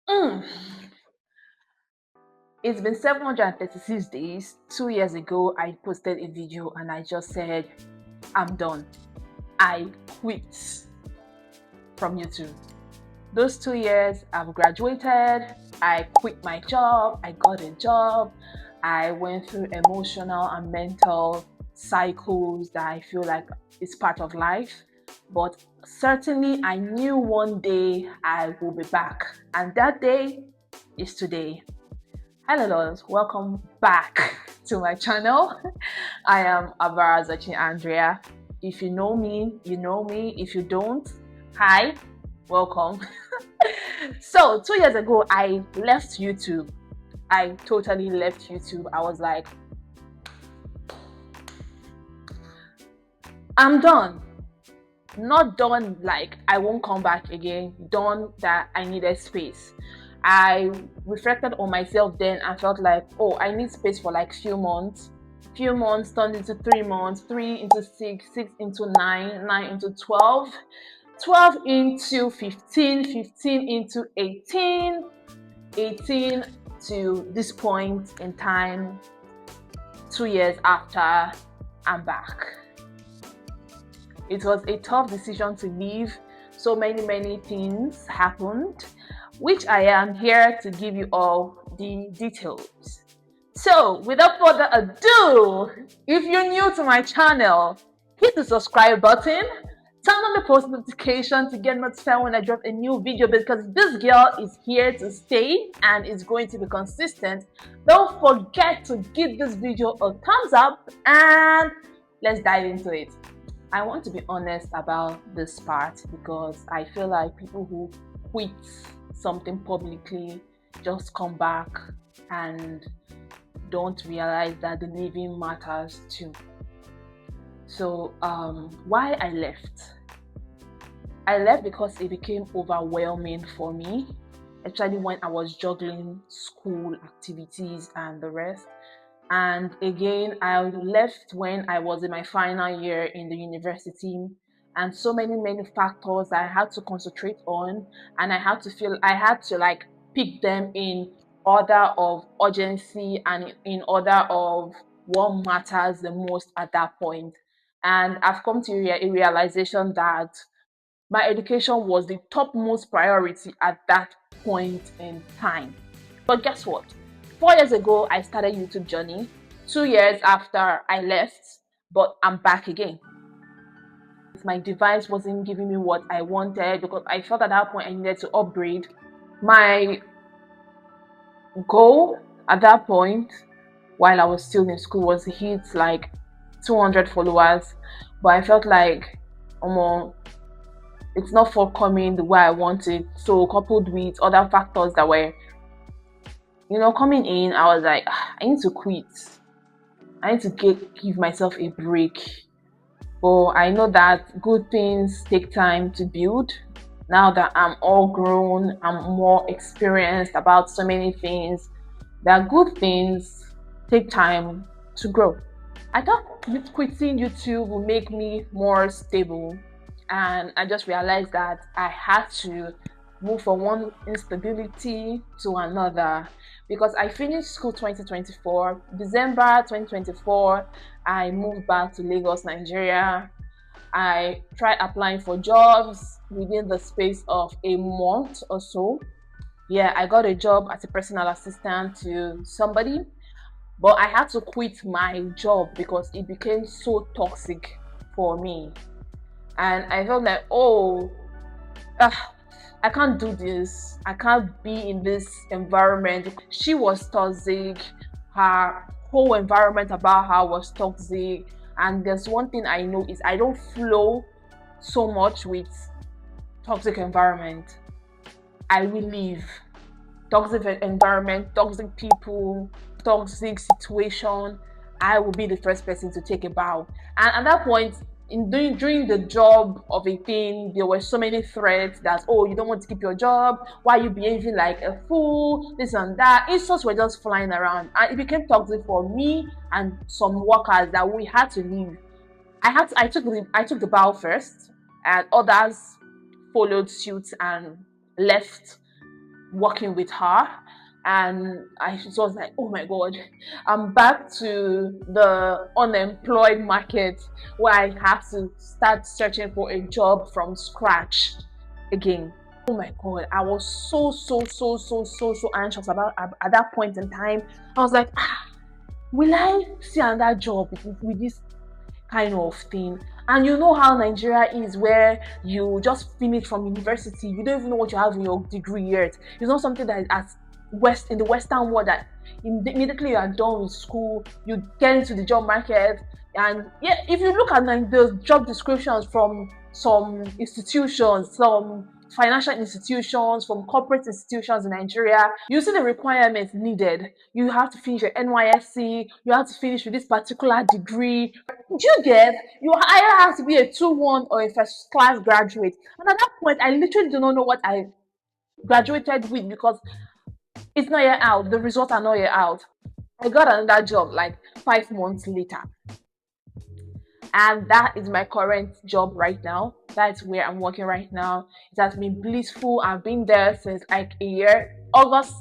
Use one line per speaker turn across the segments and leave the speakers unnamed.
Mm. It's been 736 days. 2 years ago, I posted a video and I just said, I'm done. I quit from YouTube. Those 2 years, I've graduated. I quit my job. I got a job. I went through emotional and mental cycles that I feel like is part of life. But certainly, I knew one day I will be back. And that day is today. Hello, Lord. Welcome back to my channel. I am Abarazachi Andrea. If you know me, you know me. If you don't, hi, welcome. So, 2 years ago, I left YouTube. I totally left YouTube. I was like, I'm done. Not done like I won't come back again, done that I needed space. I reflected on myself then and felt like, oh, I need space for like few months turned into 3 months, 3 into 6, 6 into 9, 9 into 12, 12 into 15, 15 into 18, 18 to this point in time, 2 years after, I'm back. It was a tough decision to leave. So many things happened, which I am here to give you all the details. So without further ado, if you're new to my channel, hit the subscribe button, turn on the post notification to get notified when I drop a new video, because this girl is here to stay and is going to be consistent. Don't forget to give this video a thumbs up and let's dive into it. I want to be honest about this part because I feel like people who quit something publicly just come back and don't realize that the living matters too. So why I left? I left because it became overwhelming for me, especially when I was juggling school activities and the rest. And again, I left when I was in my final year in the university, and so many factors I had to concentrate on, and I had to like pick them in order of urgency and in order of what matters the most at that point. And I've come to a realization that my education was the topmost priority at that point in time. But guess what? 4 years ago, I started YouTube journey. 2 years after I left, but I'm back again. My device wasn't giving me what I wanted because I felt at that point I needed to upgrade. My goal at that point, while I was still in school, was to hit like 200 followers. But I felt like, it's not forthcoming the way I wanted. So coupled with other factors that were, coming in, I was like, I need to quit. I need to give myself a break. But I know that good things take time to build. Now that I'm all grown, I'm more experienced about so many things, that good things take time to grow. I thought quitting YouTube would make me more stable, and I just realized that I had to move from one instability to another, because I finished school 2024. December 2024, I moved back to Lagos, Nigeria. I tried applying for jobs within the space of a month or so. Yeah, I got a job as a personal assistant to somebody, but I had to quit my job because it became so toxic for me. And I felt like, I can't do this. I can't be in this environment. She was toxic. Her whole environment about her was toxic. And there's one thing I know is I don't flow so much with toxic environment. I will leave. Toxic environment, toxic people, toxic situation, I will be the first person to take a bow. And at that point, during the job of a thing, there were so many threats that, oh, you don't want to keep your job, why are you behaving like a fool, this and that. Insults were just flying around, and it became toxic for me and some workers that we had to leave. I took the bow first, and others followed suit and left working with her. And I was like, oh my god, I'm back to the unemployed market where I have to start searching for a job from scratch again. Oh my god, I was so anxious about at that point in time. I was like, will I see another job with this kind of thing? And you know how Nigeria is, where you just finish from university, you don't even know what you have in your degree yet. It's not something that is as in the Western world, that immediately you are done with school, you get into the job market. And yeah, if you look at the job descriptions from some institutions, some financial institutions, from corporate institutions in Nigeria, you see the requirements needed. You have to finish your NYSC, you have to finish with this particular degree. Do you get? You either have to be a 2-1 or a first class graduate. And at that point, I literally do not know what I graduated with, because it's not yet out. The results are not yet out. I got another job like 5 months later. And that is my current job right now. That's where I'm working right now. It has been blissful. I've been there since like a year. August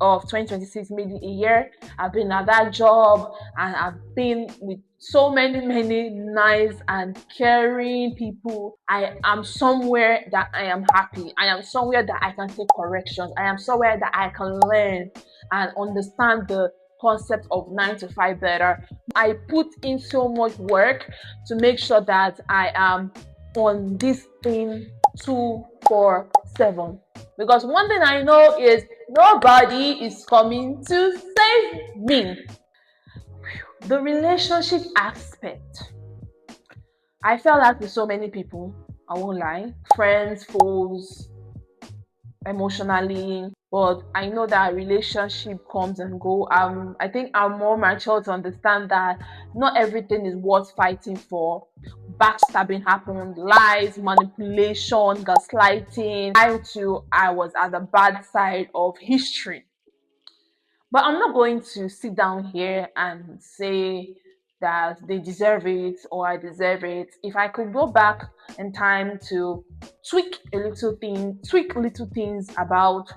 of 2026, maybe a year. I've been at that job, and I've been with so many nice and caring people. I am somewhere that I am happy. I am somewhere that I can take corrections. I am somewhere that I can learn and understand the concept of 9 to 5 better. I put in so much work to make sure that I am on this thing 247. Because one thing I know is nobody is coming to save me. The relationship aspect. I felt that with so many people, I won't lie, friends, foes, emotionally, but I know that relationship comes and go. I think I'm more mature to understand that not everything is worth fighting for. Backstabbing happened, lies, manipulation, gaslighting. I was at the bad side of history. But I'm not going to sit down here and say that they deserve it or I deserve it. If I could go back in time to tweak little things about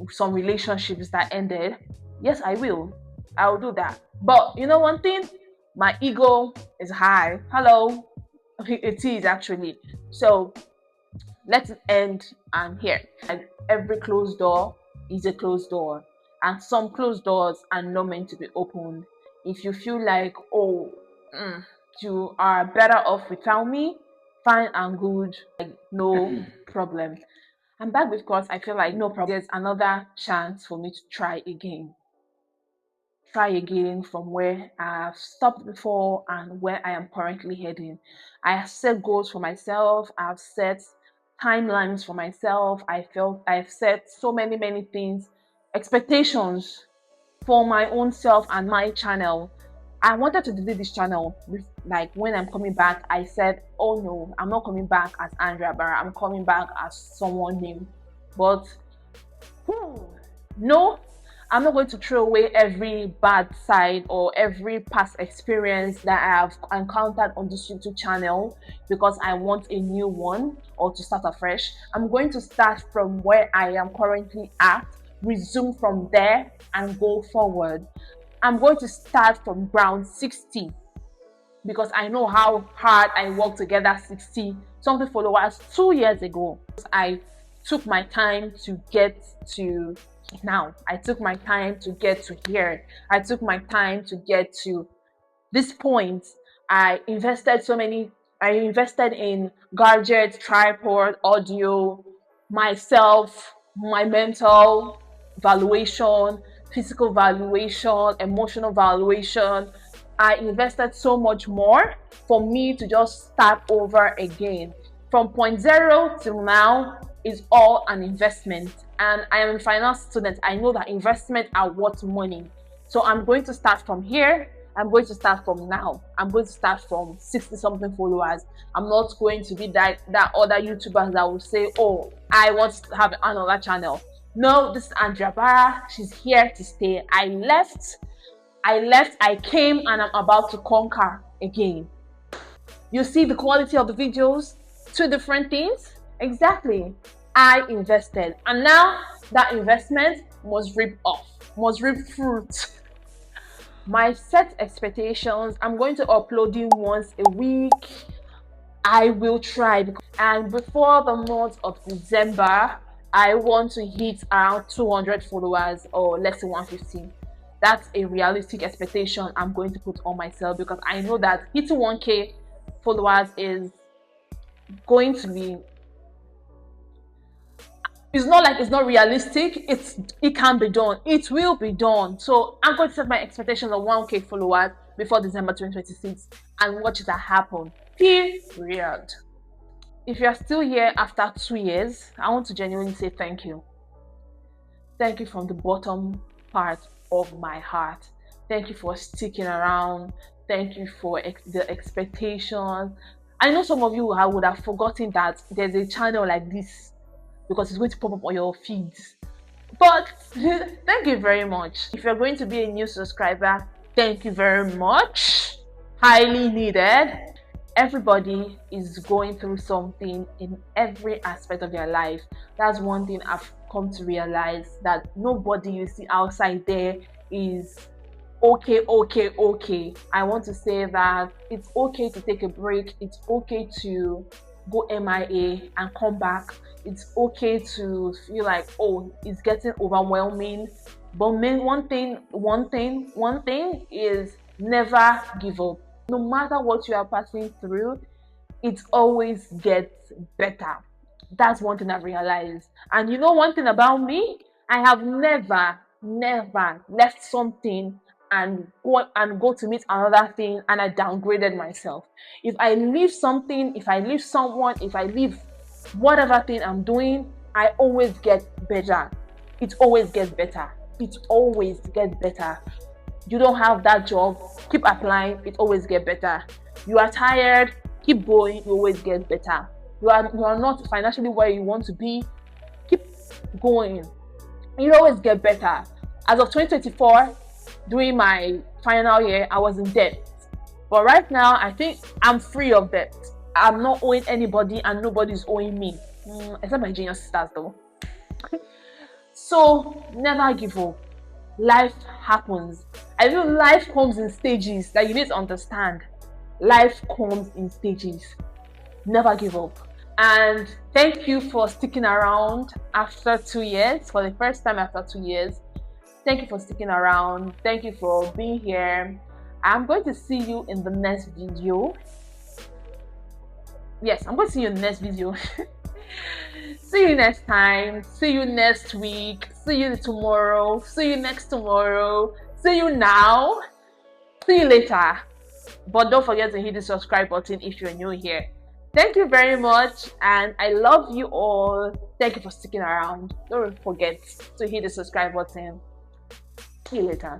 some relationships that ended, yes, I will. I will do that. But you know one thing? My ego is high. Hello. It is actually. So let's end here. And every closed door is a closed door, and some closed doors are not meant to be opened. If you feel like, oh, you are better off without me, fine and good, like, no problem. I'm back because I feel like no problem. There's another chance for me to try again. Try again from where I have stopped before and where I am currently heading. I have set goals for myself. I've set timelines for myself. I've set so many things, expectations for my own self and my channel. I wanted to delete this channel. Like when I'm coming back, I said, oh no, I'm not coming back as Andrea Barra. I'm coming back as someone new. But no, I'm not going to throw away every bad side or every past experience that I have encountered on this YouTube channel because I want a new one or to start afresh. I'm going to start from where I am currently at, resume from there and go forward. I'm going to start from ground 60 because I know how hard I worked to get that 60 something followers 2 years ago. I took my time to get to now. I took my time to get to here. I took my time to get to this point. I invested in gadgets, tripod, audio, myself, my mental valuation, physical valuation, emotional valuation. I invested so much more for me to just start over again. From point zero till now is all an investment. And I am a finance student. I know that investments are worth money. So I'm going to start from here. I'm going to start from now. I'm going to start from 60 something followers. I'm not going to be that other YouTubers that will say, oh, I want to have another channel. No, this is Andrea Barra. She's here to stay. I left, I came, and I'm about to conquer again. You see the quality of the videos? Two different things? Exactly. I invested, and now that investment must reap off, must reap fruit. My set expectations, I'm going to upload in once a week. I will try, and before the month of December, I want to hit around 200 followers, or let's say 150. That's a realistic expectation I'm going to put on myself, because I know that hitting 1K followers is going to be, it's not like it's not realistic. It can be done. It will be done. So I'm going to set my expectations of 1K followers before December 2026 and watch that happen. Period. If you're still here after 2 years, I want to genuinely say thank you. Thank you from the bottom part of my heart. Thank you for sticking around. Thank you for the expectations. I know some of you would have forgotten that there's a channel like this, because it's going to pop up on your feeds. But thank you very much. If you're going to be a new subscriber, thank you very much. Highly needed. Everybody is going through something in every aspect of their life. That's one thing I've come to realize, that nobody you see outside there is okay. I want to say that it's okay to take a break. It's okay to go MIA and come back. It's okay to feel like, oh, it's getting overwhelming. But one thing is, never give up. No matter what you are passing through, it always gets better. That's one thing I've realized. And you know one thing about me, I have never left something and go to meet another thing and I downgraded myself. If I leave something, if I leave someone, if I leave whatever thing I'm doing, I always get better. It always gets better. It always gets better. You don't have that job, keep applying, it always gets better. You are tired, keep going, it always gets better. You are not financially where you want to be, keep going, it always gets better. As of 2024, during my final year, I was in debt, but right now I think I'm free of debt. I'm not owing anybody and nobody's owing me, except my junior sisters though. So never give up. Life happens. I know life comes in stages that you need to understand. Life comes in stages. Never give up. And thank you for sticking around after 2 years, for the first time after 2 years. Thank you for sticking around. Thank you for being here. I'm going to see you in the next video. Yes, I'm going to see you in the next video. See you next time. See you next week. See you tomorrow. See you next tomorrow. See you now. See you later. But don't forget to hit the subscribe button if you're new here. Thank you very much, and I love you all. Thank you for sticking around. Don't forget to hit the subscribe button. See you later.